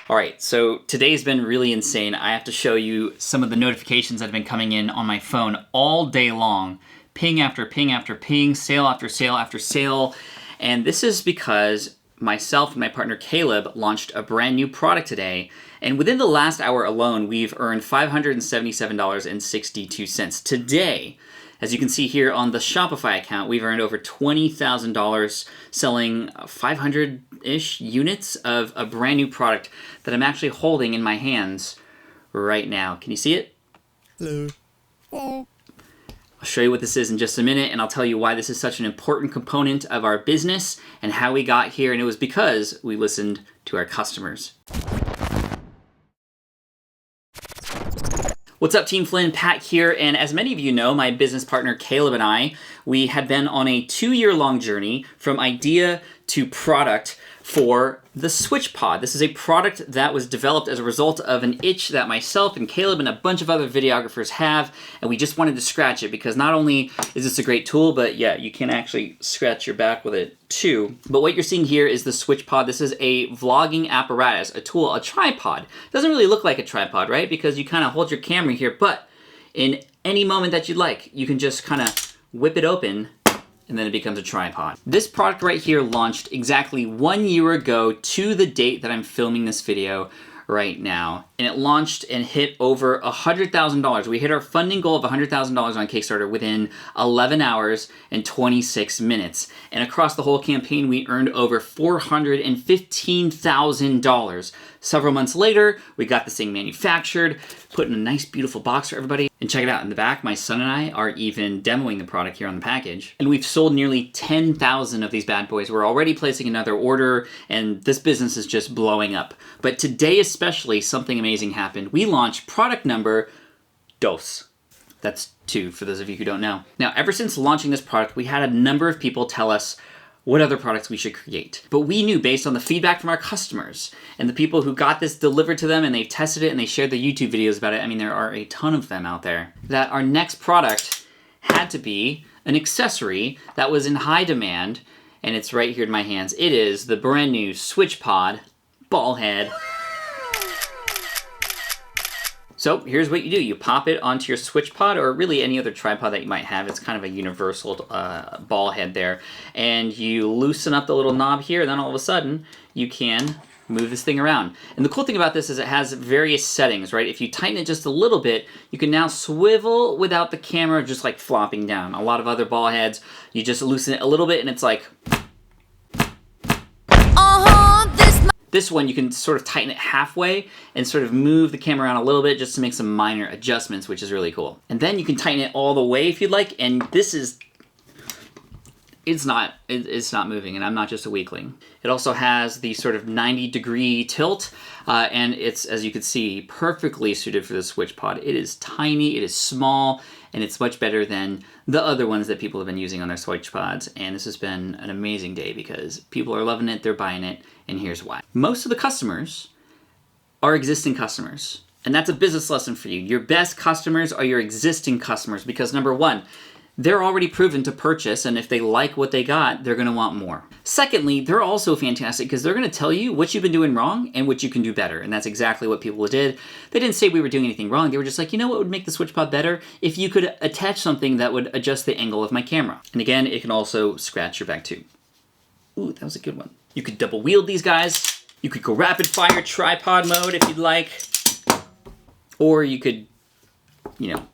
All right, so today's been really insane. I have to show you some of the notifications that have been coming in on my phone all day long. Ping after ping after ping, sale after sale after sale. And this is because myself and my partner Caleb launched a brand new product today. And within the last hour alone, we've earned $577.62. Today, as you can see here on the Shopify account, we've earned over $20,000 selling 500-ish units of a brand new product that I'm actually holding in my hands right now. Can you see it? Hello. I'll show you what this is in just a minute, and I'll tell you why this is such an important component of our business and how we got here, and it was because we listened to our customers. What's up, Team Flynn? Pat here, and as many of you know, my business partner Caleb and I, we had been on a 2-year-long journey from idea to product for the SwitchPod. This is a product that was developed as a result of an itch that myself and Caleb and a bunch of other videographers have, and we just wanted to scratch it because not only is this a great tool, but yeah, you can actually scratch your back with it too. But what you're seeing here is the SwitchPod. This is a vlogging apparatus, a tool, a tripod. It doesn't really look like a tripod, right? Because you kind of hold your camera here, but in any moment that you'd like, you can just kind of whip it open and then it becomes a tripod. This product right here launched exactly 1 year ago to the date that I'm filming this video right now. And it launched and hit over $100,000. We hit our funding goal of $100,000 on Kickstarter within 11 hours and 26 minutes. And across the whole campaign, we earned over $415,000. Several months later, we got this thing manufactured, put in a nice, beautiful box for everybody. And check it out, in the back, my son and I are even demoing the product here on the package. And we've sold nearly 10,000 of these bad boys. We're already placing another order, and this business is just blowing up. But today especially, something amazing happened. We launched product number dos. That's 2 for those of you who don't know. Now, ever since launching this product, we had a number of people tell us what other products we should create. But we knew, based on the feedback from our customers and the people who got this delivered to them and they've tested it and they shared the YouTube videos about it, I mean, there are a ton of them out there, that our next product had to be an accessory that was in high demand, and it's right here in my hands. It is the brand new SwitchPod ballhead. So here's what you do. You pop it onto your SwitchPod, or really any other tripod that you might have. It's kind of a universal ball head there. And you loosen up the little knob here, and then all of a sudden you can move this thing around. And the cool thing about this is it has various settings, right? If you tighten it just a little bit, you can now swivel without the camera just like flopping down. A lot of other ball heads, you just loosen it a little bit and it's like... This one, you can sort of tighten it halfway and sort of move the camera around a little bit just to make some minor adjustments, which is really cool. And then you can tighten it all the way if you'd like, and this is... It's not moving, and I'm not just a weakling. It also has the sort of 90-degree tilt, and it's, as you can see, perfectly suited for the SwitchPod. It is tiny, it is small, and it's much better than the other ones that people have been using on their SwitchPods. And this has been an amazing day because people are loving it, they're buying it, and here's why. Most of the customers are existing customers, and that's a business lesson for you. Your best customers are your existing customers because, number one, they're already proven to purchase, and if they like what they got, they're gonna want more. Secondly, they're also fantastic because they're gonna tell you what you've been doing wrong and what you can do better, and that's exactly what people did. They didn't say we were doing anything wrong. They were just like, you know what would make the SwitchPod better? If you could attach something that would adjust the angle of my camera. And again, it can also scratch your back too. Ooh, that was a good one. You could double wield these guys. You could go rapid fire tripod mode if you'd like. Or you could, you know,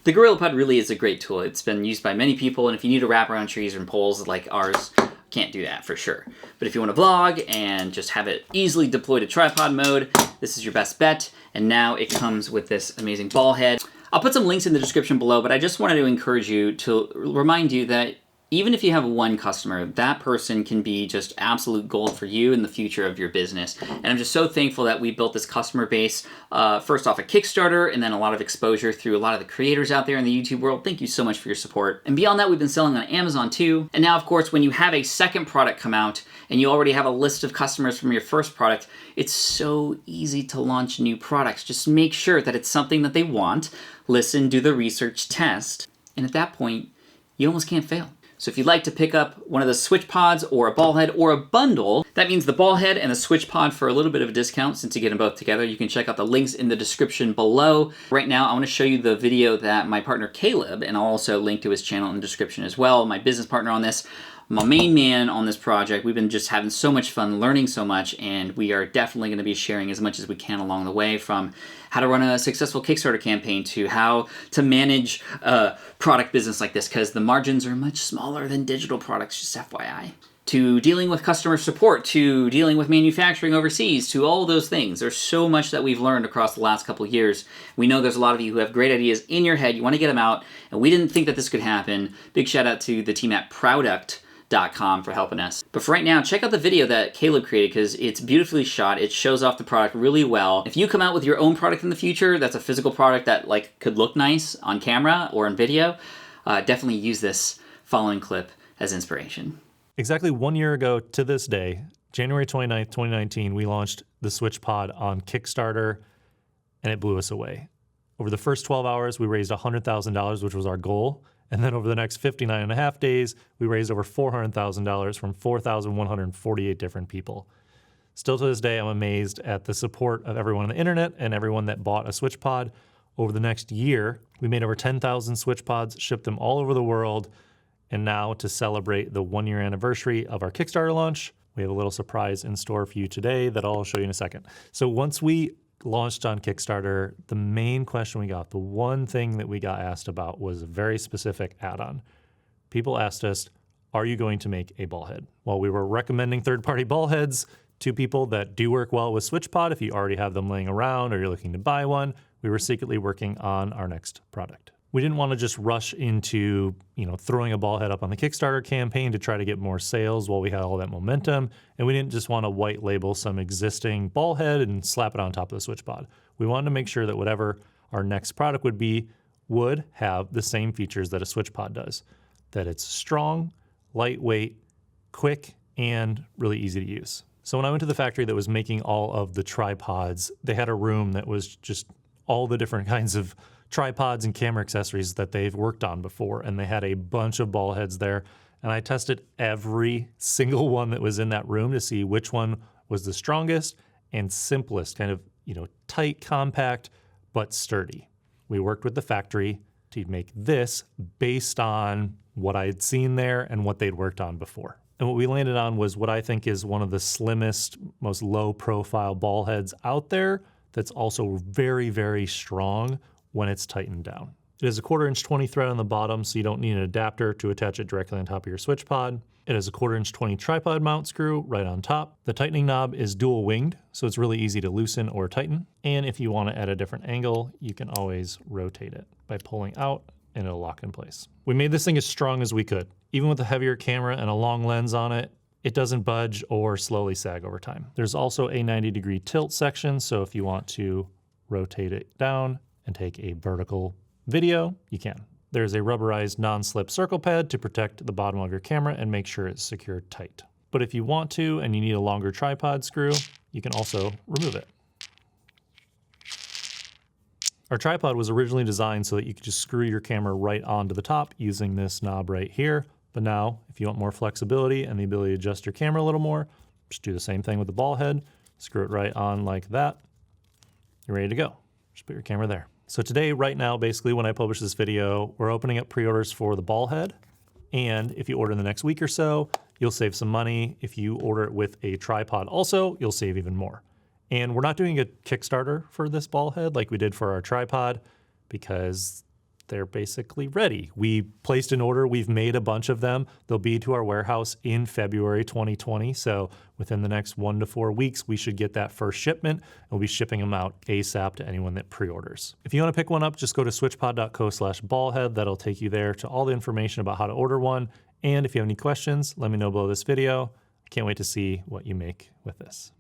the GorillaPod really is a great tool. It's been used by many people, and if you need to wrap around trees and poles like ours, can't do that for sure. But if you want to vlog and just have it easily deployed to tripod mode, this is your best bet. And now it comes with this amazing ball head. I'll put some links in the description below, but I just wanted to encourage you to remind you that even if you have one customer, that person can be just absolute gold for you in the future of your business. And I'm just so thankful that we built this customer base, first off a Kickstarter, and then a lot of exposure through a lot of the creators out there in the YouTube world. Thank you so much for your support. And beyond that, we've been selling on Amazon too. And now, of course, when you have a second product come out and you already have a list of customers from your first product, it's so easy to launch new products. Just make sure that it's something that they want, listen, do the research, test, and at that point, you almost can't fail. So if you'd like to pick up one of the SwitchPods or a ball head or a bundle, that means the ball head and the SwitchPod for a little bit of a discount since you get them both together. You can check out the links in the description below. Right now, I want to show you the video that my partner Caleb, and I'll also link to his channel in the description as well, my business partner on this, my main man on this project. We've been just having so much fun, learning so much, and we are definitely going to be sharing as much as we can along the way, from how to run a successful Kickstarter campaign to how to manage a product business like this, because the margins are much smaller than digital products, just FYI. To dealing with customer support, to dealing with manufacturing overseas, to all those things. There's so much that we've learned across the last couple of years. We know there's a lot of you who have great ideas in your head. You want to get them out, and we didn't think that this could happen. Big shout out to the team at Product.com for helping us. But for right now, check out the video that Caleb created because it's beautifully shot. It shows off the product really well. If you come out with your own product in the future, that's a physical product that could look nice on camera or in video, definitely use this following clip as inspiration. Exactly 1 year ago to this day, January 29th, 2019, we launched the SwitchPod on Kickstarter, and it blew us away. Over the first 12 hours, we raised $100,000, which was our goal. And then over the next 59 and a half days, we raised over $400,000 from 4,148 different people. Still to this day, I'm amazed at the support of everyone on the internet and everyone that bought a SwitchPod. Over the next year, we made over 10,000 SwitchPods, shipped them all over the world. And now, to celebrate the 1 year anniversary of our Kickstarter launch, we have a little surprise in store for you today that I'll show you in a second. So once we launched on Kickstarter, the main question we got, the one thing that we got asked about, was a very specific add-on. People asked us, are you going to make a ball head? While we were recommending third-party ball heads to people that do work well with SwitchPod, if you already have them laying around or you're looking to buy one, we were secretly working on our next product. We didn't want to just rush into, throwing a ball head up on the Kickstarter campaign to try to get more sales while we had all that momentum. And we didn't just want to white label some existing ball head and slap it on top of the SwitchPod. We wanted to make sure that whatever our next product would be would have the same features that a SwitchPod does. That it's strong, lightweight, quick, and really easy to use. So when I went to the factory that was making all of the tripods, they had a room that was just all the different kinds of tripods and camera accessories that they've worked on before, and they had a bunch of ball heads there. And I tested every single one that was in that room to see which one was the strongest and simplest, kind of, tight, compact, but sturdy. We worked with the factory to make this based on what I had seen there and what they'd worked on before. And what we landed on was what I think is one of the slimmest, most low-profile ball heads out there that's also very, very strong when it's tightened down. It has a 1/4" 20 thread on the bottom, so you don't need an adapter to attach it directly on top of your SwitchPod. It has a 1/4" 20 tripod mount screw right on top. The tightening knob is dual winged, so it's really easy to loosen or tighten. And if you want to add a different angle, you can always rotate it by pulling out, and it'll lock in place. We made this thing as strong as we could. Even with a heavier camera and a long lens on it, it doesn't budge or slowly sag over time. There's also a 90-degree tilt section, so if you want to rotate it down and take a vertical video, you can. There's a rubberized non-slip circle pad to protect the bottom of your camera and make sure it's secured tight. But if you want to and you need a longer tripod screw, you can also remove it. Our tripod was originally designed so that you could just screw your camera right onto the top using this knob right here. But now, if you want more flexibility and the ability to adjust your camera a little more, just do the same thing with the ball head, screw it right on like that. You're ready to go. Just put your camera there. So today, right now, basically when I publish this video, we're opening up pre-orders for the ball head. And if you order in the next week or so, you'll save some money. If you order it with a tripod also, you'll save even more. And we're not doing a Kickstarter for this ball head like we did for our tripod because they're basically ready. We placed an order. We've made a bunch of them. They'll be to our warehouse in February 2020. So within the next 1 to 4 weeks, we should get that first shipment. And we'll be shipping them out ASAP to anyone that pre-orders. If you want to pick one up, just go to switchpod.co/ballhead. That'll take you there to all the information about how to order one. And if you have any questions, let me know below this video. I can't wait to see what you make with this.